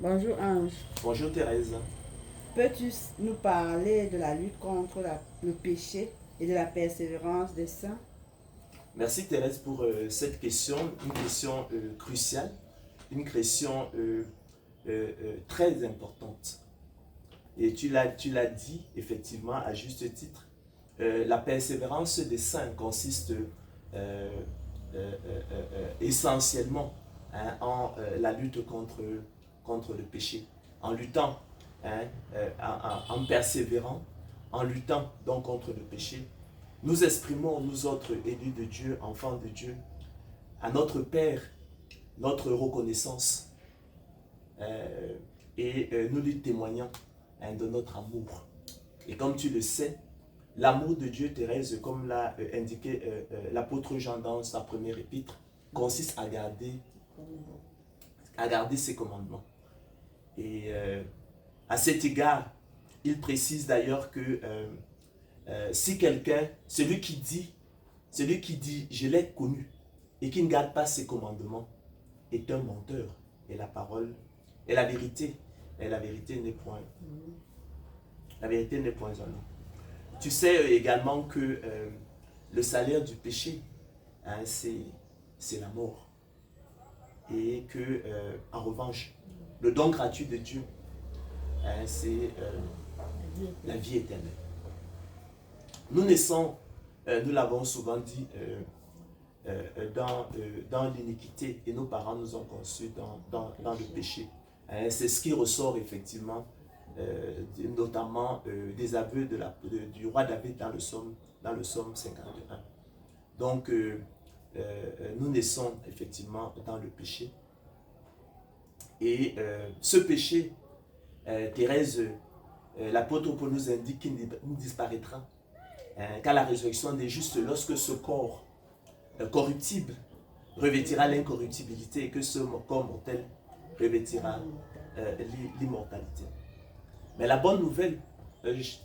Bonjour Ange. Bonjour Thérèse. Peux-tu nous parler de la lutte contre le péché et de la persévérance des saints? Merci Thérèse pour cette question, une question cruciale, une question très importante. Et tu l'as dit effectivement à juste titre, la persévérance des saints consiste essentiellement, hein, en la lutte contre le péché, en luttant, hein, en persévérant, en luttant donc contre le péché. Nous exprimons, nous autres élus de Dieu, enfants de Dieu, à notre Père, notre reconnaissance nous lui témoignons, hein, de notre amour. Et comme tu le sais, l'amour de Dieu, Thérèse, comme l'a indiqué l'apôtre Jean dans sa première épître, consiste à garder ses commandements. Et à cet égard, il précise d'ailleurs que si quelqu'un, celui qui dit je l'ai connu et qui ne garde pas ses commandements est un menteur. Et la parole, et la vérité n'est point, la vérité n'est point en nous. Tu sais également que le salaire du péché, hein, c'est la mort. Et que, en revanche, le don gratuit de Dieu, hein, c'est la vie éternelle. Nous naissons, nous l'avons souvent dit, dans l'iniquité, et nos parents nous ont conçus dans le péché. Hein, c'est ce qui ressort effectivement, notamment des aveux du roi David dans le psaume 51. Donc, nous naissons effectivement dans le péché. Et ce péché, Thérèse, l'apôtre Paul nous indique qu'il ne disparaîtra qu'à la résurrection des justes, lorsque ce corps corruptible revêtira l'incorruptibilité et que ce corps mortel revêtira l'immortalité. Mais la bonne nouvelle,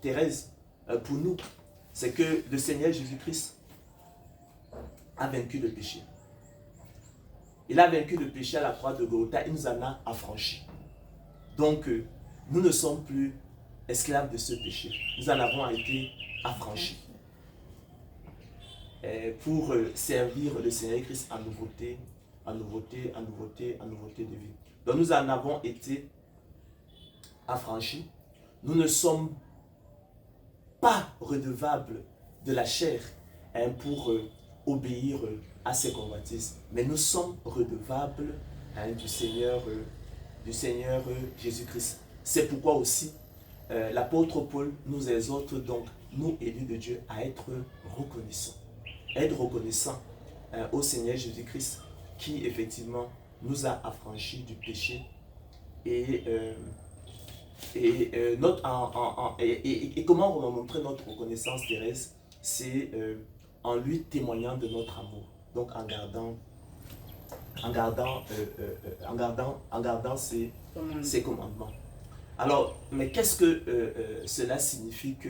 Thérèse, pour nous, c'est que le Seigneur Jésus-Christ a vaincu le péché. Il a vaincu le péché à la croix de Golgotha, il nous en a affranchis. Donc, nous ne sommes plus esclaves de ce péché. Nous en avons été affranchis pour servir le Seigneur Christ en nouveauté, en nouveauté, en nouveauté, en nouveauté de vie. Donc nous en avons été affranchis. Nous ne sommes pas redevables de la chair, hein, pour obéir à ses convoitises, mais nous sommes redevables, hein, du Seigneur Jésus-Christ. C'est pourquoi aussi l'apôtre Paul nous exhorte donc, nous élus de Dieu, à être reconnaissants. Être reconnaissants au Seigneur Jésus-Christ qui effectivement nous a affranchis du péché et comment on va montrer notre reconnaissance, Thérèse, c'est en lui témoignant de notre amour. Donc en gardant ses commandements. Alors, mais qu'est-ce que cela signifie que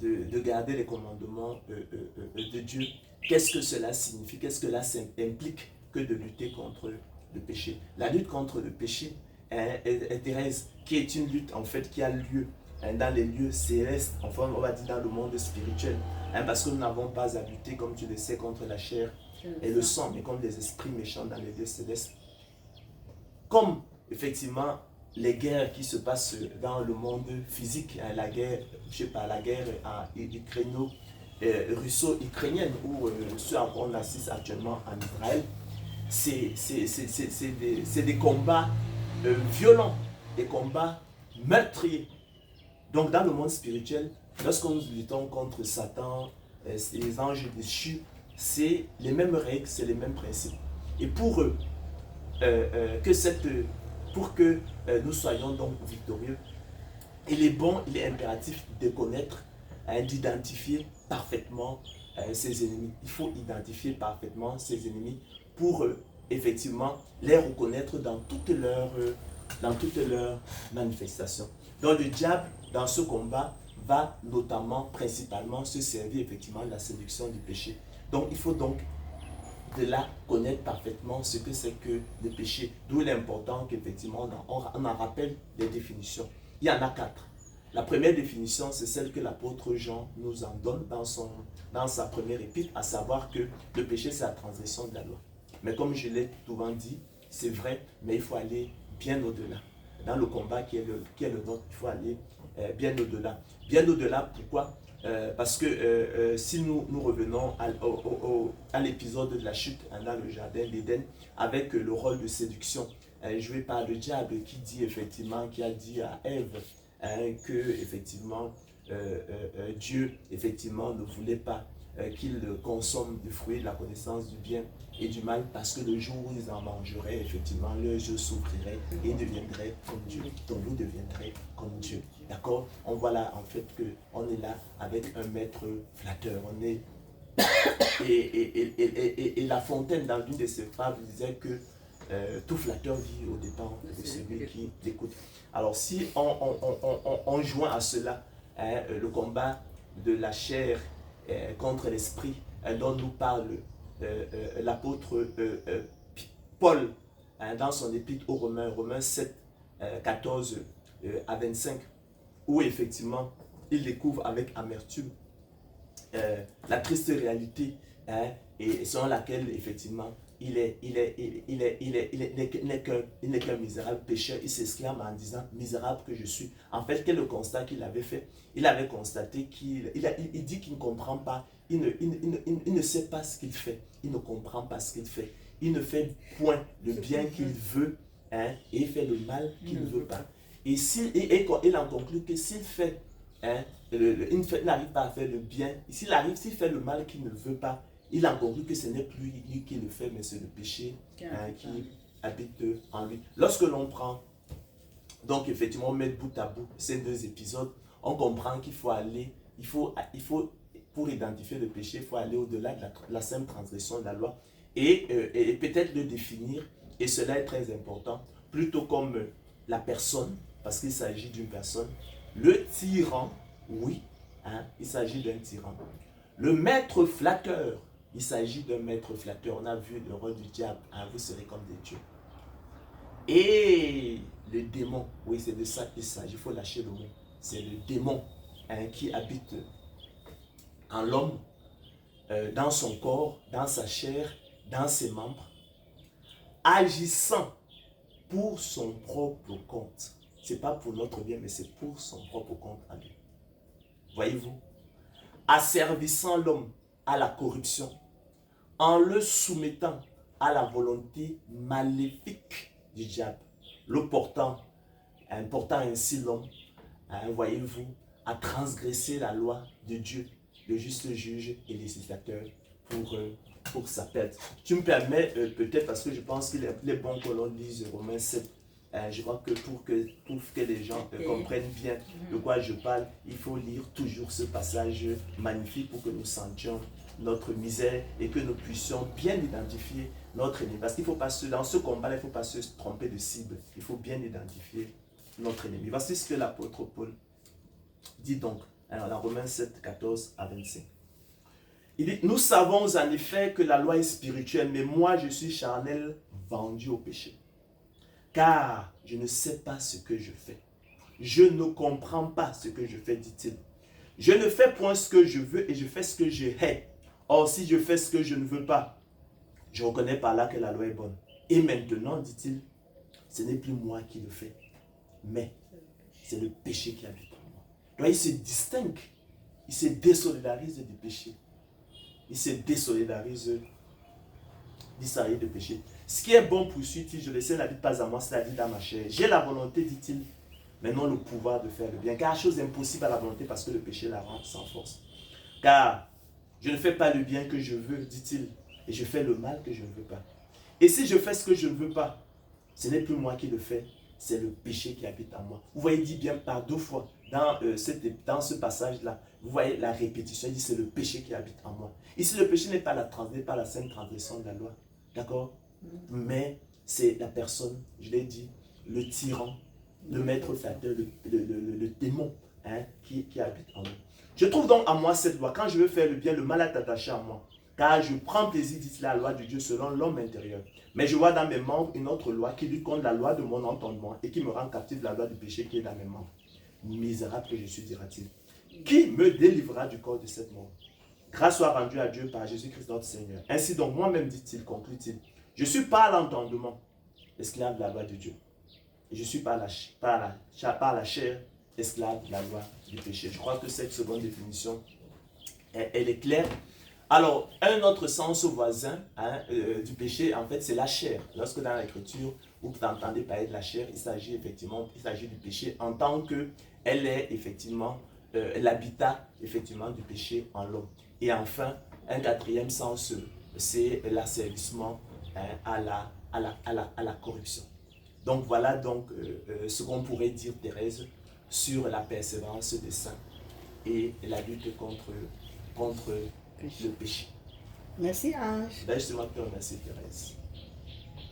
de garder les commandements de Dieu? Qu'est-ce que cela signifie? Qu'est-ce que cela implique que de lutter contre le péché? La lutte contre le péché, Thérèse, qui est une lutte en fait qui a lieu dans les lieux célestes, enfin on va dire dans le monde spirituel, parce que nous n'avons pas à lutter, comme tu le sais, contre la chair et le sang, mais contre les esprits méchants dans les lieux célestes. Comme effectivement les guerres qui se passent dans le monde physique, hein, la guerre russo-ukrainienne, ou ce à quoi on assiste actuellement en Israël, c'est des combats violents, des combats meurtriers. Donc dans le monde spirituel, lorsque nous luttons contre Satan, les anges déchus, c'est les mêmes règles, c'est les mêmes principes. Et pour que nous soyons donc victorieux, il est bon, il est impératif de connaître, hein, d'identifier parfaitement ses ennemis. Il faut identifier parfaitement ses ennemis pour effectivement les reconnaître dans toutes leurs manifestations. Donc le diable, dans ce combat, va notamment, principalement, se servir effectivement de la séduction du péché. Donc il faut donc de là connaître parfaitement ce que c'est que le péché. D'où l'important qu'effectivement on en rappelle les définitions. Il y en a 4. La première définition, c'est celle que l'apôtre Jean nous en donne dans sa première épître, à savoir que le péché, c'est la transgression de la loi. Mais comme je l'ai souvent dit, c'est vrai, mais il faut aller bien au-delà. Dans le combat qui est le nôtre, il faut aller bien au-delà. Bien au-delà, pourquoi? Parce que si nous revenons à l'épisode de la chute dans le jardin d'Éden, avec le rôle de séduction, joué par le diable qui dit effectivement, qui a dit à Ève que effectivement Dieu effectivement ne voulait pas qu'ils consomment du fruit de la connaissance du bien et du mal, parce que le jour où ils en mangeraient, effectivement, leurs yeux s'ouvriraient et ils deviendraient comme Dieu. Donc vous deviendrez comme Dieu. D'accord? On voit là en fait qu'on est là avec un maître flatteur. On est et La Fontaine, dans l'une de ses fables, disait que tout flatteur vit au dépens de celui qui l'écoute. Alors si on joint à cela le combat de la chair contre l'esprit dont nous parle l'apôtre Paul dans son épître aux Romains, Romains 7, 14 à 25, où effectivement il découvre avec amertume la triste réalité et selon laquelle effectivement il n'est qu'un misérable pécheur. Il s'exclame en disant misérable que je suis. En fait, quel est le constat qu'il avait fait? Il avait constaté qu'il dit qu'il ne comprend pas, il ne sait pas ce qu'il fait, il ne comprend pas ce qu'il fait, il ne fait point le bien qu'il veut et il fait le mal qu'il ne veut pas. Et il en conclut que s'il fait il n'arrive pas à faire le bien, s'il fait le mal qu'il ne veut pas, il en conclut que ce n'est plus lui qui le fait, mais c'est le péché qui habite en lui. Lorsque l'on prend, donc effectivement, on met bout à bout ces deux épisodes, on comprend qu'il faut aller, pour identifier le péché, il faut aller au-delà de la simple transgression de la loi et peut-être le définir, et cela est très important, plutôt comme la personne, parce qu'il s'agit d'une personne, le tyran, oui, il s'agit d'un tyran. Le maître flatteur, il s'agit d'un maître flatteur. On a vu le rôle du diable, vous serez comme des dieux. Et le démon, oui, c'est de ça qu'il s'agit, il faut lâcher le mot. C'est le démon qui habite en l'homme, dans son corps, dans sa chair, dans ses membres, agissant pour son propre compte. Ce n'est pas pour notre bien, mais c'est pour son propre compte à lui. Voyez-vous? Asservissant l'homme à la corruption, en le soumettant à la volonté maléfique du diable, le portant ainsi l'homme, voyez-vous, à transgresser la loi de Dieu, le juste juge et législateur, pour sa perte. Tu me permets peut-être, parce que je pense qu'il est bon que l'on lise Romains 7. Je crois que pour que les gens comprennent bien de quoi je parle, il faut lire toujours ce passage magnifique pour que nous sentions notre misère et que nous puissions bien identifier notre ennemi. Parce qu'il faut pas dans ce combat-là, il ne faut pas se tromper de cible. Il faut bien identifier notre ennemi. Voici ce que l'apôtre Paul dit donc, dans Romains 7, 14 à 25. Il dit, nous savons en effet que la loi est spirituelle, mais moi je suis charnel, vendu au péché. Car je ne sais pas ce que je fais. Je ne comprends pas ce que je fais, dit-il. Je ne fais point ce que je veux et je fais ce que je hais. Or, si je fais ce que je ne veux pas, je reconnais par là que la loi est bonne. Et maintenant, dit-il, ce n'est plus moi qui le fais, mais c'est le péché qui habite en moi. Donc, il se distingue, il se désolidarise du péché. Il se désolidarise du péché. Ce qui est bon, poursuit-il, je le sais, n'habite pas à moi, c'est la vie dans ma chair. J'ai la volonté, dit-il, mais non le pouvoir de faire le bien. Car la chose est impossible à la volonté parce que le péché la rend sans force. Car je ne fais pas le bien que je veux, dit-il, et je fais le mal que je ne veux pas. Et si je fais ce que je ne veux pas, ce n'est plus moi qui le fais, c'est le péché qui habite en moi. Vous voyez, il dit bien par deux fois dans ce passage-là, vous voyez la répétition, il dit c'est le péché qui habite en moi. Ici, le péché n'est pas la simple transgression de la loi, d'accord? Mais c'est la personne, je l'ai dit, le tyran, le maître flatteur, le démon qui habite en moi. Je trouve donc en moi cette loi. Quand je veux faire le bien, le mal est attaché à moi. Car je prends plaisir, dit la loi de Dieu selon l'homme intérieur. Mais je vois dans mes membres une autre loi qui lutte contre la loi de mon entendement et qui me rend captif de la loi du péché qui est dans mes membres. Misérable que je suis, dira-t-il. Qui me délivrera du corps de cette mort? Grâce soit rendue à Dieu par Jésus-Christ notre Seigneur. Ainsi donc, moi-même, dit-il, conclut-il, je suis par l'entendement esclave de la loi de Dieu. Et je suis par la chair esclave de la loi du péché. Je crois que cette seconde définition, elle est claire. Alors, un autre sens voisin du péché, en fait, c'est la chair. Lorsque dans l'Écriture, vous entendez parler de la chair, il s'agit du péché en tant qu'elle est effectivement l'habitat effectivement du péché en l'homme. Et enfin, un quatrième sens, c'est l'asservissement à la corruption. Donc voilà donc ce qu'on pourrait dire, Thérèse, sur la persévérance des saints et la lutte contre le péché. Merci Ange. Ben, je te remercie, Thérèse.